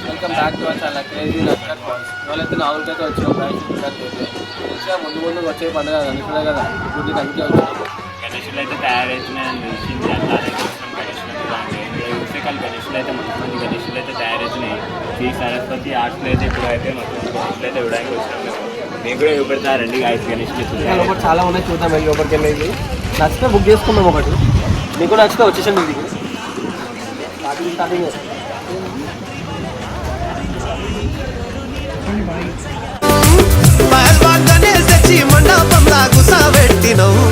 Welcome back to our channel crazy నస్కర్ falls. ఇవాళైతే నాలుగుకైతే వచ్చాం మంచిగా ముందు ముందు వచ్చే పండుగ గణేశుడే కదా, ఇప్పుడు అందుకే వచ్చాం. గణేశులు అయితే తయారవుతున్నాయని తెలిసింది. ఉసిరికాయలు గణేశులు అయితే మంచి మంచి గణేశులు అయితే తయారవుతున్నాయి. శ్రీ సరస్వతి ఆర్ట్స్లో అయితే ఇప్పుడు అయితే మొత్తం గణేశులు అయితే ఇవ్వడానికి వచ్చినాం. మేము కూడా చూపెడతారండి గాయస్ గణేశులు. ఒకటి చాలా ఉన్నాయి, చూద్దాం. వెళ్ళి ఒకటికి వెళ్ళి నచ్చితే బుక్ చేసుకున్నాం. ఒకటి మీకు నచ్చితే వచ్చేసాం. ఇది స్టార్టింగ్ మండపంలా గుసబెట్టినవు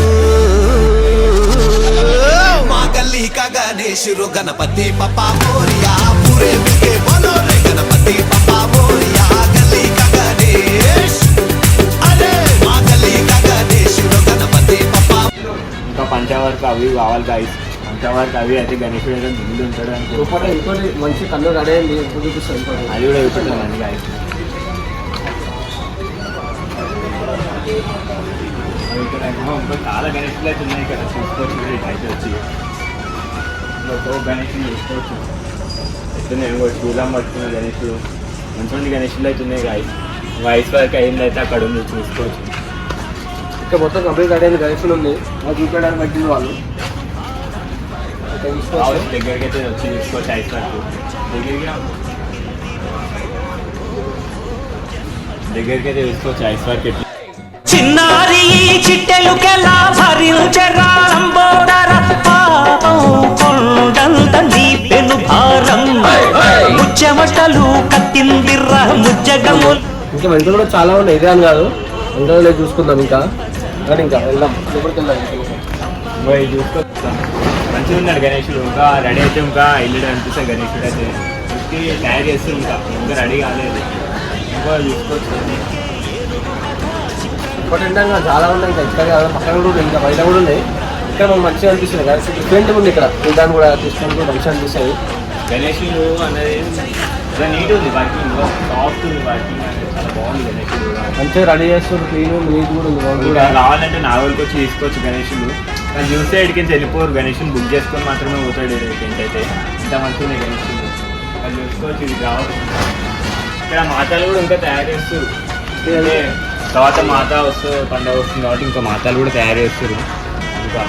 మా గల్లీ కా గణేశురు గణపతి పప్పా మోరియా పూరే బికే బోలో రే గణపతి పప్పా మోరియా గల్లీ కా గణేష్ అరే మా గల్లీ కా గణేశురు గణపతి పప్పా. ఇంకా పంచవర్క్ అవి కావాలి గాయస్. పంచవర్క్ అవి అయితే గణేశుడు అయితే ముందు ఉంటాడు అనుకో. ఇంకోటి మంచి కన్ను రెడీ అయింది, చూపిస్తాను. అది కూడా చూపెట్టామండి గాయస్. ఇక్కడ ఇంకా చాలా గణేశులు అయితే ఉన్నాయి ఇక్కడ, చూసుకోవచ్చు. అయితే వచ్చి గణేశులు చూసుకోవచ్చు. అయితే నేను చూద్దాం పట్టుకున్న గణేశుడు మంచి మంచి గణేశులు అయితే ఉన్నాయి గాయస్. వయసు వరకు అయిందైతే అక్కడ ఉంది, చూసుకోవచ్చు. ఇక్కడ మొత్తం కంప్లీట్ రెడీ అయిన గణేశులు ఉంది, అది చూపించడానికి పట్టింది వాళ్ళు. దగ్గరికి అయితే వచ్చి చూసుకోవచ్చు. ఐస్ దగ్గరికి అయితే చూసుకోవచ్చు. ఐస్ వర్క్ ఎట్లా చిన్నారి చిట్టెలుకెలా భరించరాంబోదర పాపం కొండంత నీ పెను భారం ముచ్చమటలు కత్తిందిర్ర ముజ్జగములు. ఇంకా వెంటనే కూడా చాలా ఉన్నాయి, ఇదే అని కాదు. వెంటనే చూసుకుందాం. ఇంకా వెళ్దాం, ఎప్పటికి వెళ్దాం. చూసుకోవచ్చు. మంచిగా ఉన్నాడు గణేశుడు. ఇంకా రెడీ అయితే ఇంకా ఇల్లు అనిపిస్తుంది. గణేశుడు అయితే ఇంటికి తయారు చేస్తూ ఇంకా రెడీ కాలేదు. ఇంకా చూసుకోవచ్చు. ఇంకోటి చాలా ఉన్నాయి. ఇంకా ఇక్కడ పక్కన కూడా ఇంకా బయట కూడా ఉన్నాయి. ఇక్కడ మనకు మంచిగా అనిపిస్తుంది. డిఫరెంట్ ఉంది ఇక్కడ. దాన్ని కూడా తీసుకొని కూడా మంచిగా అనిపిస్తుంది. గణేశుడు అనేది నీట్ ఉంది, వర్కింగ్ సాఫ్ట్ ఉంది. వర్కింగ్ అనేది చాలా బాగుంది. గణేశుడు మంచిగా రెడీ చేస్తుంది, క్లీన్ నీట్ కూడా ఉంది. కావాలంటే నా ఊరికి వచ్చి తీసుకోవచ్చు గణేశుడు. కానీ చూస్తే ఇక్కడికి వెళ్ళిపోరు. గణేశుని బుక్ చేసుకొని మాత్రమే పోతాడు ఏంటైతే. ఇంత మంచిగా ఉంది గణేశుడు. అది చూసుకోవచ్చు. ఇది కావాలి. ఇక్కడ మాతాలు కూడా ఇంకా తయారు చేస్తారు. తర్వాత మాత వస్తుంది, పండుగ వస్తుంది కాబట్టి ఇంకా మాతాలు కూడా తయారు చేస్తారు. ఇంకా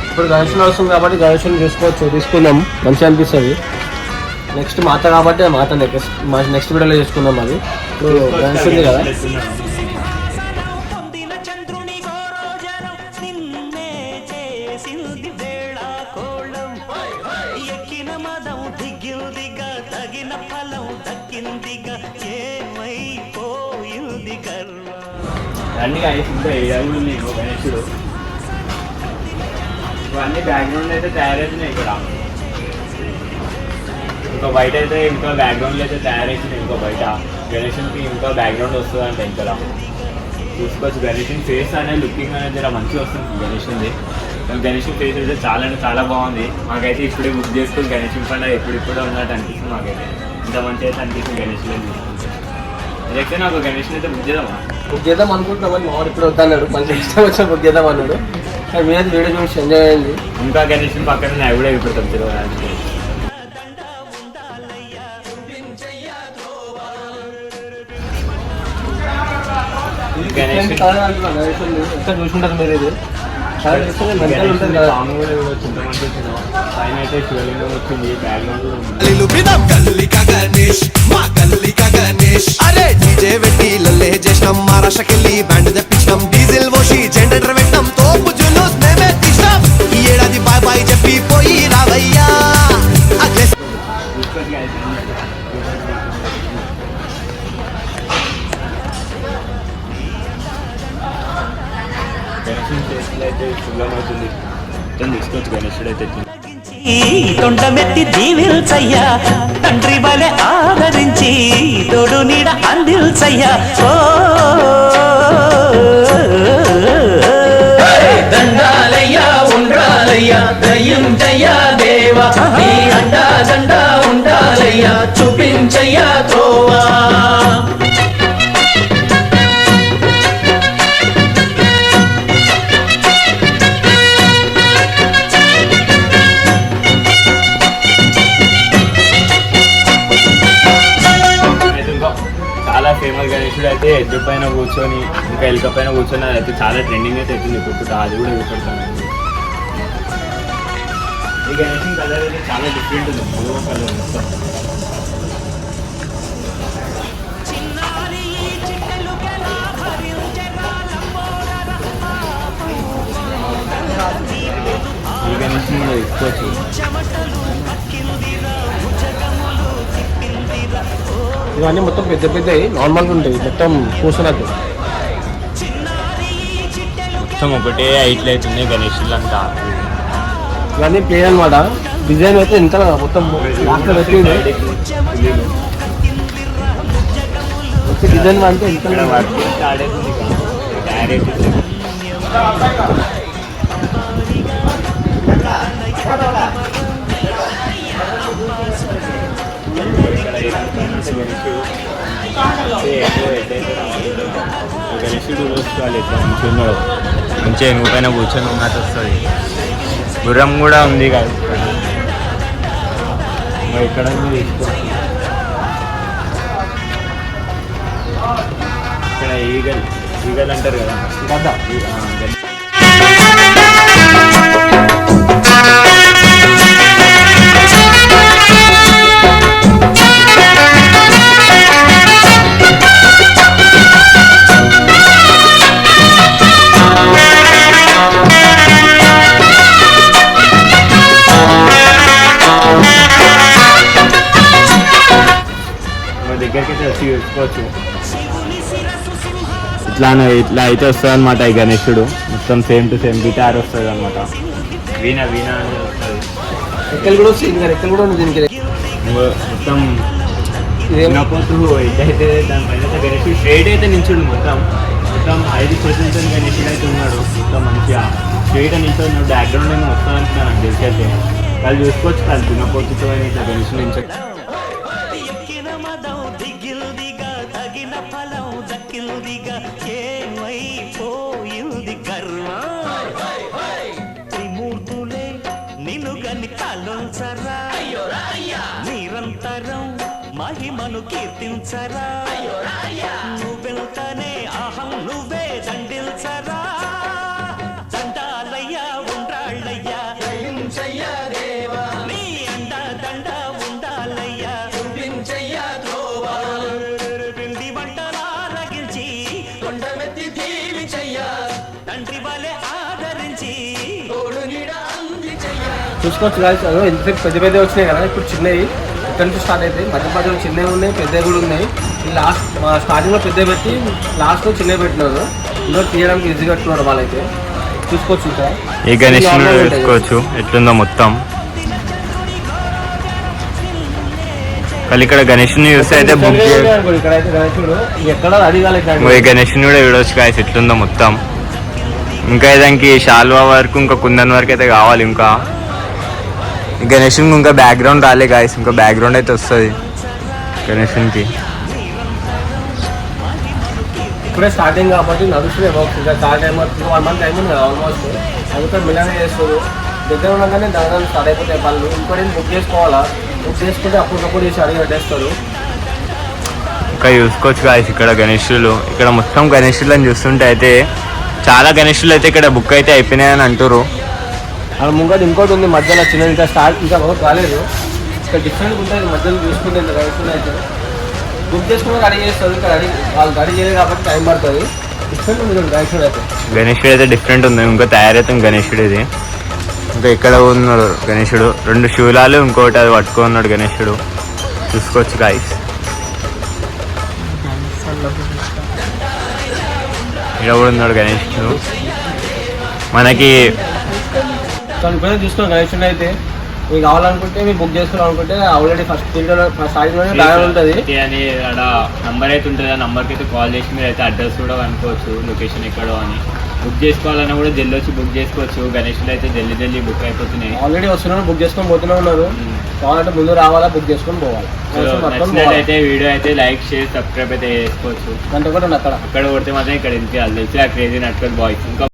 ఇప్పుడు గణేశుని వస్తుంది కాబట్టి గణేశుని చూసుకోవచ్చు, తీసుకుందాం. మంచిగా అనిపిస్తుంది. నెక్స్ట్ మాత కాబట్టి మాత నెక్స్ట్ వీడియోలో చేసుకుందాం. అది ఇప్పుడు గణేశుంది కదా. అన్నీ కలిసి ఇంకా ఏడాది నేను గణేశుడు. ఇవన్నీ బ్యాక్గ్రౌండ్ అయితే తయారవుతున్నాయి ఇక్కడ. ఇంకా బయట అయితే ఇంకా బ్యాక్గ్రౌండ్లో అయితే తయారవుతున్నాయి. ఇంకా బయట గణేశునికి ఇంకా బ్యాక్గ్రౌండ్ వస్తుంది అంటే ఇక్కడ చూసుకోవచ్చు. గణేశుని ఫేస్ అనేది లుకింగ్ అనేది ఇలా మంచిగా వస్తుంది గణేశునిది. గణేశుని ఫేస్ అయితే చాలా అంటే చాలా బాగుంది. మాకైతే ఇప్పుడే బుక్ చేసుకుని గణేశుని పండుగ ఎప్పుడిప్పుడే ఉన్నట్టు అనిపిస్తుంది. మాకైతే ఇంత మంచి అయితే అనిపిస్తుంది గణేశుని చూసుకుంటే. అదైతే నాకు గణేశుని అయితే బుక్ చేద్దాం అనుకుంటున్నామని మావాడు ఇప్పుడు వద్దన్నాడు. మంచిగా ఇష్టం వచ్చిన బుక్ చేద్దాం అన్నాడు. కానీ మీద వీడియో చూసి ఎంజాయ్ అయింది. ఇంకా గణేశుని పక్కన నాకు కూడా ఇప్పుడు తెలియదు. చూసుకుంటారు మీరు. ఇది అరే డీజే పెట్టి లల్లే చేసినాం, మహారాష్ట్రకెళ్ళి బ్యాండ్ తెప్పించినాం, డీజిల్ పోసి జనరేటర్ పెట్టాం, తోపు జులూస్ మేమే తీసినాం. ఈ ఏడాది బాయ్ బాయ్ చెప్పి పోయి రావయ్యా. తీసుకోవచ్చు గణేశుడు అయితే. తొండమెత్తి దీవిల్చయ్యా తండ్రి బలె ఆదరించి తోడు నీడ అందిల్చయ్యా. ఓ దండాలయ్యా ఉండాలయ్యా దయ్యుంచయ్యా దేవా, నీ అండా దండా ఉండాలయ్యా చూపించయ్యా త్రోవా. ఎద్దు పైన కూర్చొని ఇంకా ఎలుక పైన కూర్చొని అది అయితే చాలా ట్రెండింగ్ అయితే అవుతుంది ఇప్పుడు అది కూడా చూపెడతాను. ఈ గణేషన్ కలర్ అయితే చాలా డిఫరెంట్ ఉంది, బ్లూ కలర్ మొత్తం. ఈ గణేషన్ కూడా తీసుకోవచ్చు. ఇవన్నీ మొత్తం పెద్ద పెద్దవి నార్మల్గా ఉంటాయి, మొత్తం కూర్చున్నట్టు. మొత్తం ఒకటే హైట్లు అవుతున్నాయి గణేషులు అంతా. ఇవన్నీ ప్లేన్ అనమాట. డిజైన్ అయితే ఎంత మొత్తం పెట్టింది డిజైన్ అంటే ఎంత గణేశుడు చూసుకోవాలి ఎట్లా మంచిగా ఉన్నాడు, మంచిగా ఎనుగు పైన కూర్చొని ఉన్నట్టు వస్తుంది. గుర్రం కూడా ఉంది కాదు ఇక్కడ తీసుకోవచ్చు. ఇక్కడ ఈగల్ అంటారు కదా గద్ద. దగ్గరికి అయితే వచ్చి చూసుకోవచ్చు. ఇట్లా అయితే వస్తుంది అనమాట ఈ గణేశుడు. మొత్తం సేమ్ టు సేమ్ గిటార్ వస్తుంది అనమాట. వీణ అనేది వస్తుంది. రెక్కలు కూడా వస్తాయి, ఇంకా రెక్కలు కూడా ఉంది దీనికి. మొత్తం వినపోతూ ఇదైతే దానిపైన గణేశుడు స్ట్రైట్ అయితే నిల్చుడు. మొత్తం 5 చేతులతో గణేశుడు అయితే ఉన్నాడు. మొత్తం మంచిగా స్ట్రైట్ నిల్చొని ఉన్నాడు. బ్యాక్గ్రౌండ్ ఏమో వస్తుంది అంటున్నాను నాకు తెలిసి అయితే. వాళ్ళు చూసుకోవచ్చు వాళ్ళు వినపోతుతో ఇట్లా గణేశుడు నిల్చొని. ఏమైపోయింది కర్మ త్రిమూర్తులే నిలుగని తలొంచరా, నిరంతరం మహిమను కీర్తించరా, నువ్వెళ్తానే అహం నువ్వే దండిల్చరా, దండాలయ్యా ఉండ్రాళ్ళయ్యా నీ అండ దండ ఉండాలయ్యా పిండి వంటలారగించి కొండమెత్తి దీవించయ్యా, తండ్రి వలె ఆదరించి చూసుకోవచ్చు కాదు. ఎంతసేపు పెద్ద పెద్ద వచ్చినాయి కదా, ఇప్పుడు చిన్నవి ఇక్కడ నుంచి స్టార్ట్ అవుతాయి. మధ్య మధ్యలో చిన్నవి ఉన్నాయి, పెద్దవి కూడా ఉన్నాయి. లాస్ట్ స్టార్టింగ్లో పెద్దవి పెట్టి లాస్ట్లో చిన్నవి పెట్టినారు. ఇందులో తీయడానికి ఈజీగా పెట్టుకున్నారు వాళ్ళైతే. చూసుకోవచ్చు ఇక్కడ ఈ గణేశుడు చూసుకోవచ్చు ఎట్లుందో మొత్తం. ఇక్కడ గణేశుని చూస్తే అయితే బుక్ ఇక్కడైతే గణేశుడు ఎక్కడ రెడీ కాలేదు. ఈ గణేశుని కూడా చూడవచ్చు గాయస్ ఎట్లుందో మొత్తం. ఇంకా దానికి శాల్వా వరకు ఇంకా కుందన్ వరకు అయితే కావాలి. ఇంకా గణేశునికి ఇంకా బ్యాక్గ్రౌండ్ రాలే గాయస్, ఇంకా బ్యాక్గ్రౌండ్ అయితే వస్తుంది గణేశునికి. ఇప్పుడే స్టార్టింగ్ కాబట్టి నడుస్తున్నాయి వర్క్స్. ఇంకా స్టార్ట్ అయిపోతుంది, 1 month టైం ఉంది కదా ఆల్మోస్ట్. అందుకే మిలానే చేస్తారు. దగ్గర ఉండగానే దాదాపు స్టార్ట్ అయిపోతాయి పనులు. ఇంకోటి బుక్ చేసుకోవాలా, బుక్ చేసుకుంటే అప్పటికప్పుడు చేసి అడిగి పెట్టేస్తారు. ఇంకా చూసుకోవచ్చు గాయస్ ఇక్కడ గణేశులు. ఇక్కడ మొత్తం గణేశులను చూస్తుంటే అయితే చాలా గణేశులు అయితే ఇక్కడ బుక్ అయితే అయిపోయినాయని అంటారు. అక్కడ ముంగట ఇంకోటి ఉంది మధ్యలో చిన్నది, ఇంకా స్టార్ట్ ఇంకా వర్క్ కాలేదు. ఇక్కడ డిఫరెంట్ ఉంటుంది మధ్యలో చూసుకుంటే ఇంత గణేశులు అయితే బుక్ చేసుకుని రెడీ చేస్తారు. ఇంకా రెడీ వాళ్ళు రెడీ చేయలేదు కాబట్టి టైం పడుతుంది. డిఫరెంట్ ఉంది గణేశుడు అయితే. గణేశుడు అయితే డిఫరెంట్ ఉంది. ఇంకా తయారైతే గణేశుడు ఇది. ఇంకా ఇక్కడ ఉన్నాడు గణేశుడు, 2 శూలాలు ఇంకోటి అది పట్టుకున్నాడు గణేశుడు. చూసుకోవచ్చు గాయస్. ఇక్కడ కూడా ఉన్నాడు గణేశుడు. మనకి ఇప్పుడే చూసుకోండి గణేశుడు అయితే. మీకు కావాలనుకుంటే మీరు బుక్ చేసుకోవాలనుకుంటే ఆల్రెడీ ఫస్ట్ స్టార్టింగ్లోనే బ్యానర్ ఉంటుంది అని అక్కడ నంబర్ అయితే ఉంటుంది. ఆ నెంబర్కి అయితే కాల్ చేసి మీరు అయితే అడ్రస్ కూడా కనుక్కోవచ్చు, లొకేషన్ ఎక్కడో అని. బుక్ చేసుకోవాలన్నా కూడా జల్ది వచ్చి బుక్ చేసుకోవచ్చు. గణేశులు అయితే జల్దీ బుక్ అయిపోతున్నాయి. ఆల్రెడీ వస్తున్నారు, బుక్ చేసుకొని పోతూనే ఉన్నారు. కావాలంటే ముందు రావాలా, బుక్ చేసుకొని పోవాలి. నచ్చినట్లయితే వీడియో అయితే లైక్ షేర్ సబ్స్క్రైబ్ అయితే చేసుకోవచ్చు. గంట కూడా అక్కడ కొడితే మాత్రం ఇక్కడ తెలిసి ఆ క్రేజీ నట్కల్ బాయ్స్ ఇంకా